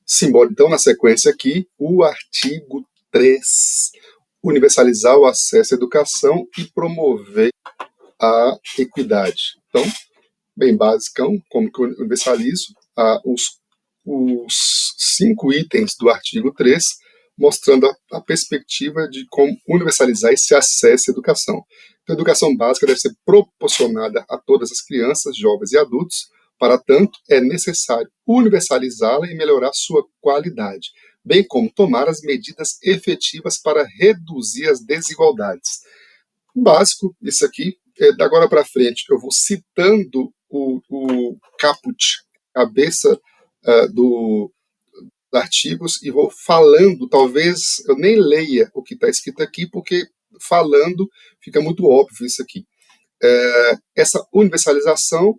Simbora, então, na sequência aqui, o artigo 3, universalizar o acesso à educação e promover a equidade. Então, bem basicão, como que eu universalizo os 5 itens do artigo 3, mostrando a perspectiva de como universalizar esse acesso à educação. Então, a educação básica deve ser proporcionada a todas as crianças, jovens e adultos. Para tanto, é necessário universalizá-la e melhorar sua qualidade, bem como tomar as medidas efetivas para reduzir as desigualdades. Básico, isso aqui. Da agora para frente, eu vou citando o caput, cabeça dos artigos, e vou falando. Talvez eu nem leia o que está escrito aqui, porque falando fica muito óbvio isso aqui. Essa universalização,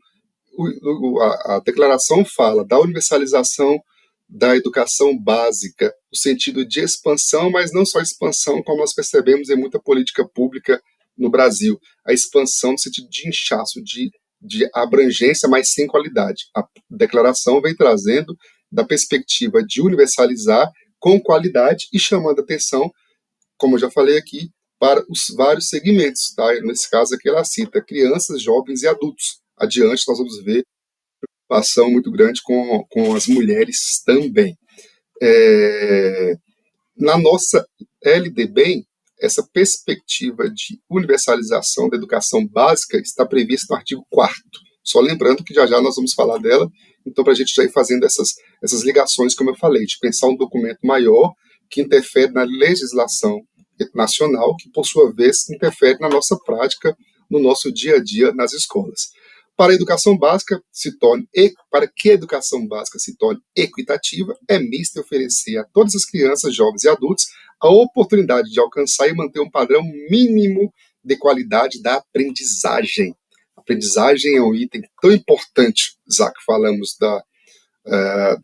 a declaração fala da universalização da educação básica, no sentido de expansão, mas não só expansão, como nós percebemos em muita política pública no Brasil, a expansão no sentido de inchaço, de abrangência, mas sem qualidade. A declaração vem trazendo da perspectiva de universalizar com qualidade e chamando atenção, como eu já falei aqui, para os vários segmentos. Tá? Nesse caso aqui ela cita crianças, jovens e adultos. Adiante nós vamos ver preocupação muito grande com as mulheres também. Na nossa LDB, essa perspectiva de universalização da educação básica está prevista no artigo 4º. Só lembrando que já nós vamos falar dela, então para a gente já ir fazendo essas ligações, como eu falei, de pensar um documento maior que interfere na legislação nacional, que por sua vez interfere na nossa prática, no nosso dia a dia nas escolas. Para a educação básica para que a educação básica se torne equitativa, é mista oferecer a todas as crianças, jovens e adultos a oportunidade de alcançar e manter um padrão mínimo de qualidade da aprendizagem. A aprendizagem é um item tão importante, já que falamos da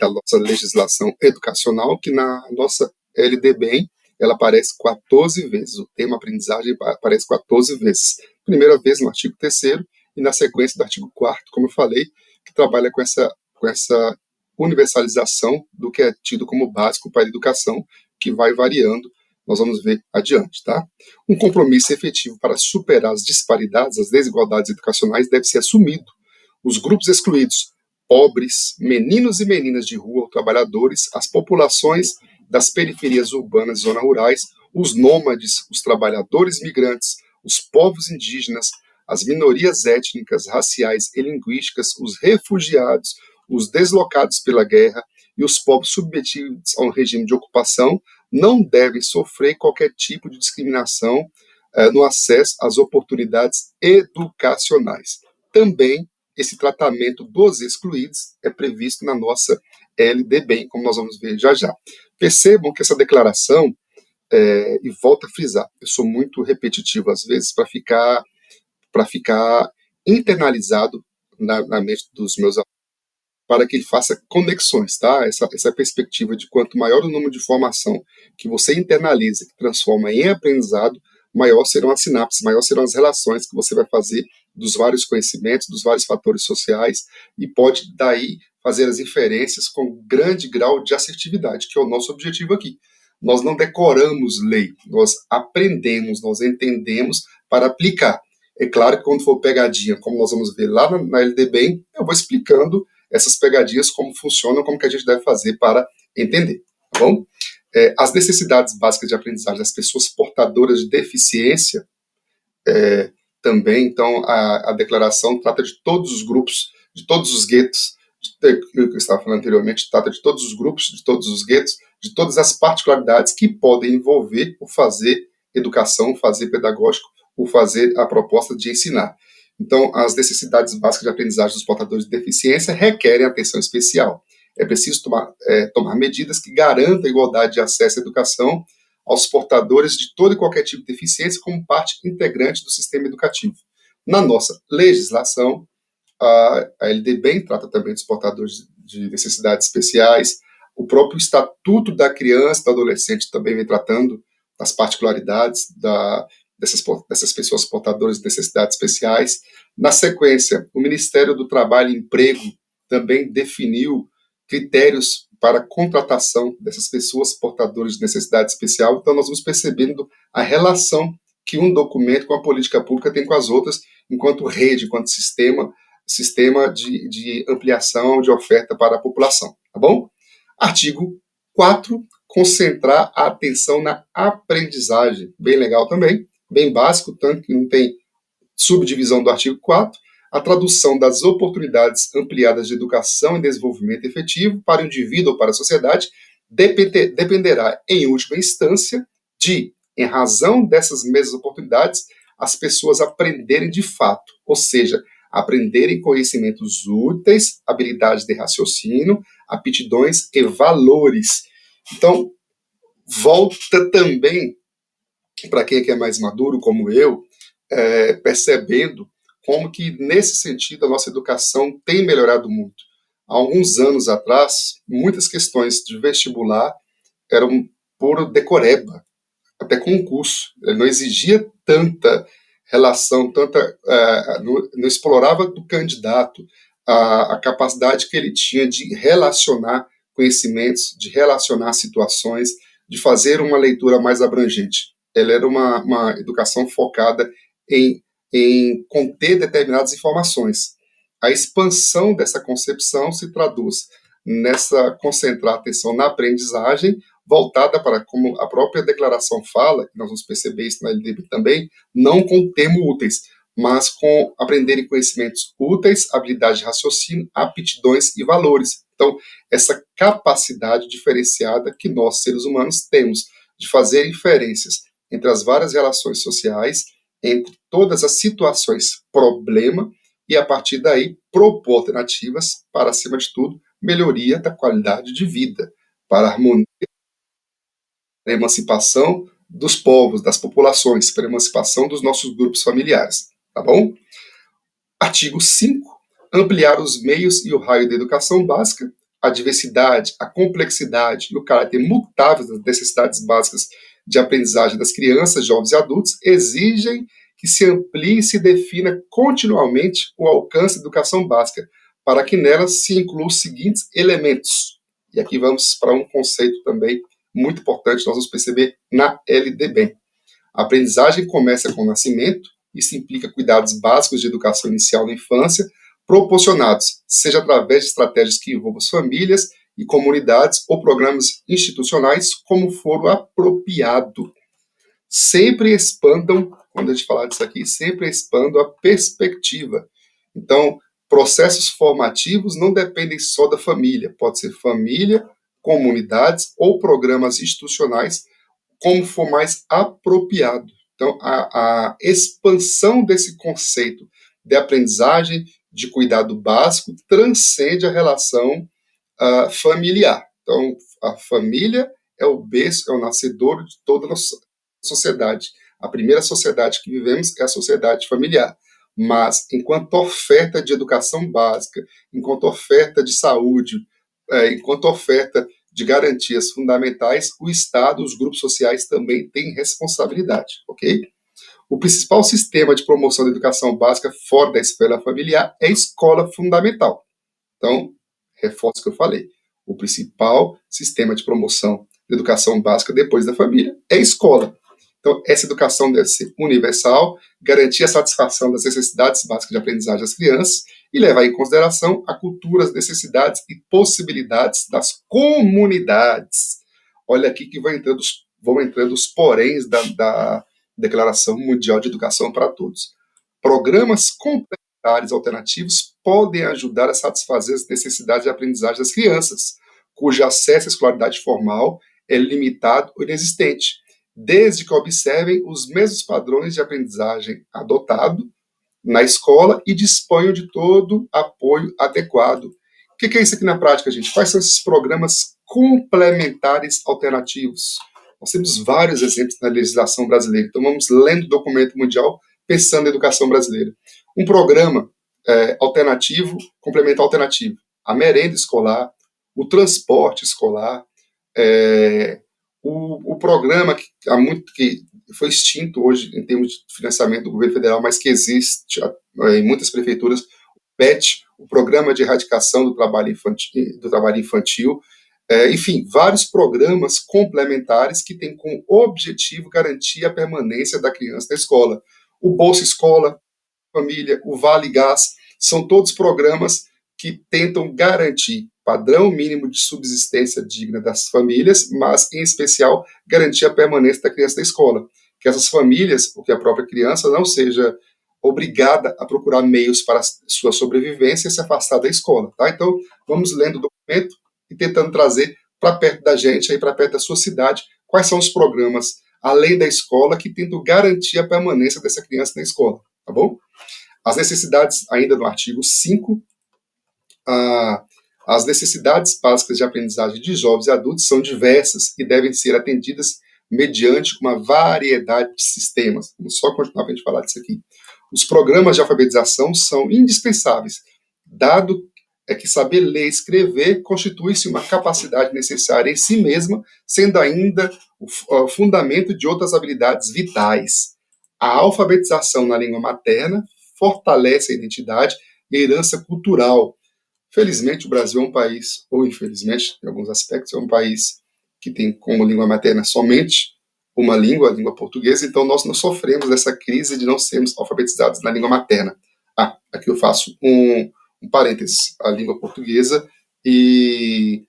nossa legislação educacional, que na nossa LDB ela aparece 14 vezes. O termo aprendizagem aparece 14 vezes. Primeira vez no artigo 3º, e na sequência do artigo 4º, como eu falei, que trabalha com essa universalização do que é tido como básico para a educação, que vai variando, nós vamos ver adiante. Tá? Um compromisso efetivo para superar as disparidades, as desigualdades educacionais deve ser assumido. Os grupos excluídos, pobres, meninos e meninas de rua, trabalhadores, as populações das periferias urbanas e zonas rurais, os nômades, os trabalhadores migrantes, os povos indígenas, as minorias étnicas, raciais e linguísticas, os refugiados, os deslocados pela guerra e os povos submetidos a um regime de ocupação não devem sofrer qualquer tipo de discriminação no acesso às oportunidades educacionais. Também esse tratamento dos excluídos é previsto na nossa LDB, como nós vamos ver já já. Percebam que essa declaração, e volto a frisar, eu sou muito repetitivo às vezes para ficar internalizado na mente dos meus alunos, para que ele faça conexões, tá? Essa perspectiva de quanto maior o número de informação que você internaliza, que transforma em aprendizado, maior serão as sinapses, maior serão as relações que você vai fazer dos vários conhecimentos, dos vários fatores sociais, e pode daí fazer as inferências com grande grau de assertividade, que é o nosso objetivo aqui. Nós não decoramos lei, nós aprendemos, nós entendemos para aplicar. É claro que quando for pegadinha, como nós vamos ver lá na LDB, eu vou explicando essas pegadinhas, como funcionam, como que a gente deve fazer para entender, tá bom? As necessidades básicas de aprendizagem das pessoas portadoras de deficiência também, então, a declaração trata de todos os grupos, de todos os guetos, que eu estava falando anteriormente, trata de todos os grupos, de todos os guetos, de todas as particularidades que podem envolver o fazer educação, o fazer pedagógico, o fazer a proposta de ensinar. Então, as necessidades básicas de aprendizagem dos portadores de deficiência requerem atenção especial. É preciso tomar medidas que garantam a igualdade de acesso à educação aos portadores de todo e qualquer tipo de deficiência como parte integrante do sistema educativo. Na nossa legislação, a LDB trata também dos portadores de necessidades especiais. O próprio Estatuto da Criança e do Adolescente também vem tratando das particularidades dessas pessoas portadoras de necessidades especiais. Na sequência, o Ministério do Trabalho e Emprego também definiu critérios para a contratação dessas pessoas portadoras de necessidade especial. Então, nós vamos percebendo a relação que um documento com a política pública tem com as outras, enquanto rede, enquanto sistema de ampliação de oferta para a população, tá bom? Artigo 4, concentrar a atenção na aprendizagem. Bem legal também, bem básico, tanto que não tem subdivisão do artigo 4, a tradução das oportunidades ampliadas de educação e desenvolvimento efetivo para o indivíduo ou para a sociedade dependerá, em última instância, de, em razão dessas mesmas oportunidades, as pessoas aprenderem de fato, ou seja, aprenderem conhecimentos úteis, habilidades de raciocínio, aptidões e valores. Então, volta também, para quem é mais maduro, como eu, percebendo como que, nesse sentido, a nossa educação tem melhorado muito. Há alguns anos atrás, muitas questões de vestibular eram por decoreba, até concurso. Ele não exigia tanta relação, não explorava do candidato a capacidade que ele tinha de relacionar conhecimentos, de relacionar situações, de fazer uma leitura mais abrangente. Ela era uma educação focada em conter determinadas informações. A expansão dessa concepção se traduz nessa concentrar a atenção na aprendizagem, voltada para, como a própria declaração fala, nós vamos perceber isso na LDB também, não com termo úteis, mas com aprenderem conhecimentos úteis, habilidade de raciocínio, aptidões e valores. Então, essa capacidade diferenciada que nós, seres humanos, temos de fazer inferências entre as várias relações sociais, entre todas as situações problema, e a partir daí propor alternativas para, acima de tudo, melhoria da qualidade de vida, para a harmonia, a emancipação dos povos, das populações, para a emancipação dos nossos grupos familiares, tá bom? Artigo 5, ampliar os meios e o raio da educação básica, a diversidade, a complexidade e o caráter mutável das necessidades básicas de aprendizagem das crianças, jovens e adultos exigem que se amplie e se defina continuamente o alcance da educação básica, para que nelas se incluam os seguintes elementos. E aqui vamos para um conceito também muito importante, nós vamos perceber na LDB. A aprendizagem começa com o nascimento, isso implica cuidados básicos de educação inicial na infância, proporcionados, seja através de estratégias que envolvam as famílias e comunidades ou programas institucionais, como for apropriado. Sempre expandam, quando a gente falar disso aqui, sempre expandam a perspectiva. Então, processos formativos não dependem só da família, pode ser família, comunidades ou programas institucionais, como for mais apropriado. Então, a expansão desse conceito de aprendizagem, de cuidado básico, transcende a relação familiar. Então, a família é o berço, é o nascedor de toda a nossa sociedade. A primeira sociedade que vivemos é a sociedade familiar. Mas, enquanto oferta de educação básica, enquanto oferta de saúde, enquanto oferta de garantias fundamentais, o Estado, os grupos sociais também têm responsabilidade, ok? O principal sistema de promoção da educação básica fora da esfera familiar é a escola fundamental. Então, reforço o que eu falei. O principal sistema de promoção da educação básica depois da família é a escola. Então, essa educação deve ser universal, garantir a satisfação das necessidades básicas de aprendizagem das crianças e levar em consideração a cultura, as necessidades e possibilidades das comunidades. Olha aqui que vão entrando os poréns da Declaração Mundial de Educação para Todos. Programas complementares alternativos podem ajudar a satisfazer as necessidades de aprendizagem das crianças, cujo acesso à escolaridade formal é limitado ou inexistente, desde que observem os mesmos padrões de aprendizagem adotado na escola e disponham de todo apoio adequado. O que é isso aqui na prática, gente? Quais são esses programas complementares alternativos? Nós temos vários exemplos na legislação brasileira, então vamos lendo o documento mundial pensando na educação brasileira. Um programa alternativo, complementar alternativo, a merenda escolar, o transporte escolar, o programa que foi extinto hoje em termos de financiamento do governo federal, mas que existe em muitas prefeituras, o PET, o Programa de Erradicação do Trabalho Infantil, Enfim, vários programas complementares que têm como objetivo garantir a permanência da criança na escola. O Bolsa Escola, Família, o Vale Gás, são todos programas que tentam garantir padrão mínimo de subsistência digna das famílias, mas, em especial, garantir a permanência da criança na escola. Que essas famílias, ou que a própria criança, não seja obrigada a procurar meios para sua sobrevivência e se afastar da escola. Tá? Então, vamos lendo o documento e tentando trazer para perto da gente, para perto da sua cidade, quais são os programas, além da escola, que tentam garantir a permanência dessa criança na escola. Tá bom? As necessidades, ainda no artigo 5, as necessidades básicas de aprendizagem de jovens e adultos são diversas e devem ser atendidas mediante uma variedade de sistemas. Vamos só continuar para a gente falar disso aqui. Os programas de alfabetização são indispensáveis, dado que saber ler e escrever constitui-se uma capacidade necessária em si mesma, sendo ainda o fundamento de outras habilidades vitais. A alfabetização na língua materna fortalece a identidade e a herança cultural. Felizmente, o Brasil é um país, ou infelizmente, em alguns aspectos, é um país que tem como língua materna somente uma língua, a língua portuguesa, então nós não sofremos dessa crise de não sermos alfabetizados na língua materna. Aqui eu faço um parênteses, a língua portuguesa e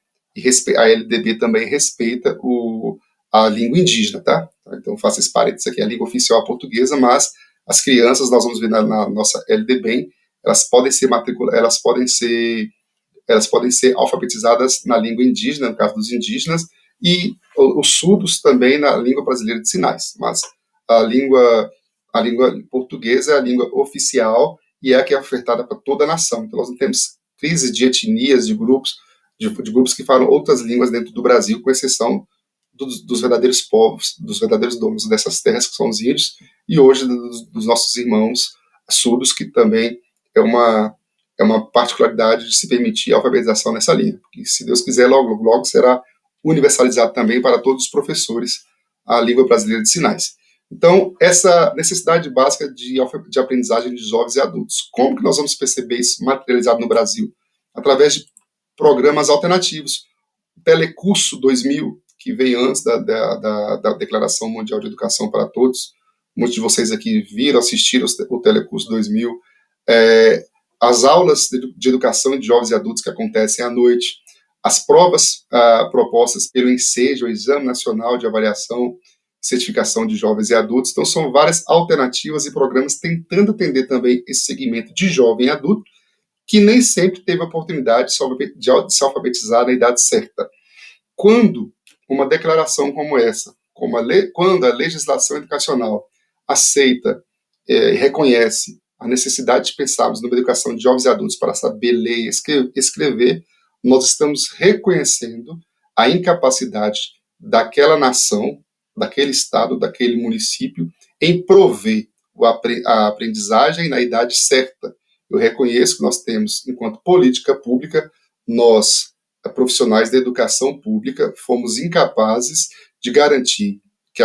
a LDB também respeita a língua indígena, tá? Então faço esse parênteses aqui, a língua oficial é portuguesa, mas as crianças, nós vamos ver na nossa LDB, elas podem ser alfabetizadas na língua indígena, no caso dos indígenas, e os surdos também na língua brasileira de sinais. Mas a língua portuguesa é a língua oficial e é a que é ofertada para toda a nação. Então nós não temos crise de etnias, de grupos que falam outras línguas dentro do Brasil, com exceção dos verdadeiros povos, dos verdadeiros donos dessas terras, que são os índios, e hoje dos nossos irmãos surdos, que também é uma particularidade de se permitir a alfabetização nessa linha. Porque, se Deus quiser, logo será universalizado também para todos os professores a língua brasileira de sinais. Então, essa necessidade básica de aprendizagem de jovens e adultos. Como que nós vamos perceber isso materializado no Brasil? Através de programas alternativos. O Telecurso 2000, que veio antes da Declaração Mundial de Educação para Todos. Muitos de vocês aqui viram, assistiram o Telecurso 2000. As aulas de educação de jovens e adultos que acontecem à noite, as provas propostas pelo ENSEJ, o Exame Nacional de Avaliação e Certificação de Jovens e Adultos. Então, são várias alternativas e programas tentando atender também esse segmento de jovem e adulto, que nem sempre teve a oportunidade de se alfabetizar na idade certa. Quando uma declaração como essa, quando a legislação educacional aceita e reconhece a necessidade de pensarmos numa educação de jovens e adultos para saber ler e escrever, nós estamos reconhecendo a incapacidade daquela nação, daquele estado, daquele município, em prover a aprendizagem na idade certa. Eu reconheço que nós temos, enquanto política pública, nós, profissionais da educação pública, fomos incapazes de garantir que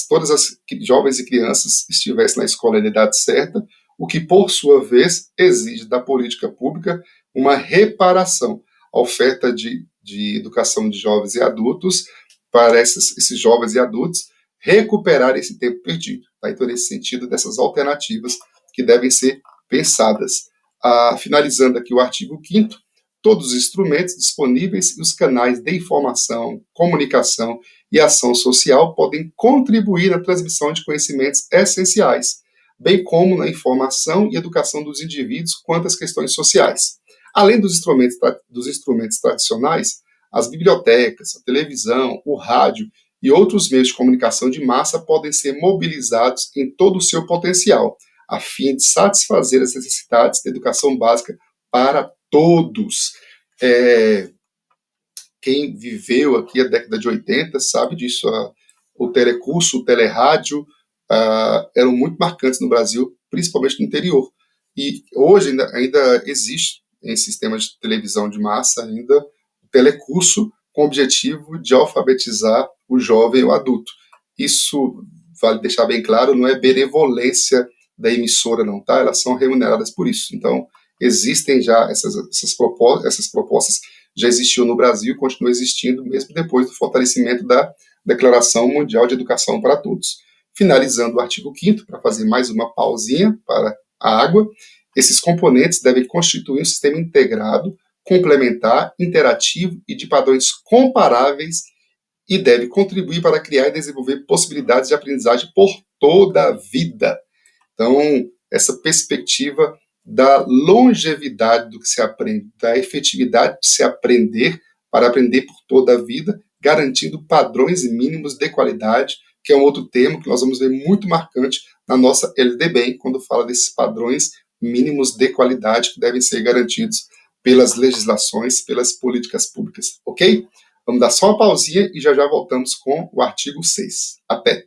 todas as jovens e crianças estivessem na escola na idade certa, o que, por sua vez, exige da política pública uma reparação, a oferta de educação de jovens e adultos para esses jovens e adultos recuperar esse tempo perdido. Tá? Então, nesse sentido, dessas alternativas que devem ser pensadas. Finalizando aqui o artigo 5º, todos os instrumentos disponíveis e os canais de informação, comunicação e ação social podem contribuir na transmissão de conhecimentos essenciais, bem como na informação e educação dos indivíduos quanto às questões sociais. Além dos instrumentos tradicionais, as bibliotecas, a televisão, o rádio e outros meios de comunicação de massa podem ser mobilizados em todo o seu potencial, a fim de satisfazer as necessidades da educação básica para todos. Quem viveu aqui a década de 80 sabe disso. O telecurso, o telerádio eram muito marcantes no Brasil, principalmente no interior. E hoje ainda existe em sistema de televisão de massa ainda o telecurso com o objetivo de alfabetizar o jovem ou adulto. Isso, vale deixar bem claro, não é benevolência da emissora, não, tá? Elas são remuneradas por isso. Então, existem já essas propostas já existiu no Brasil e continua existindo mesmo depois do fortalecimento da Declaração Mundial de Educação para Todos. Finalizando o artigo 5º, para fazer mais uma pausinha para a água, esses componentes devem constituir um sistema integrado, complementar, interativo e de padrões comparáveis e deve contribuir para criar e desenvolver possibilidades de aprendizagem por toda a vida. Então, essa perspectiva da longevidade do que se aprende, da efetividade de se aprender para aprender por toda a vida, garantindo padrões mínimos de qualidade, que é um outro termo que nós vamos ver muito marcante na nossa LDB, quando fala desses padrões mínimos de qualidade que devem ser garantidos pelas legislações, pelas políticas públicas, ok? Vamos dar só uma pausinha e já voltamos com o artigo 6. Até!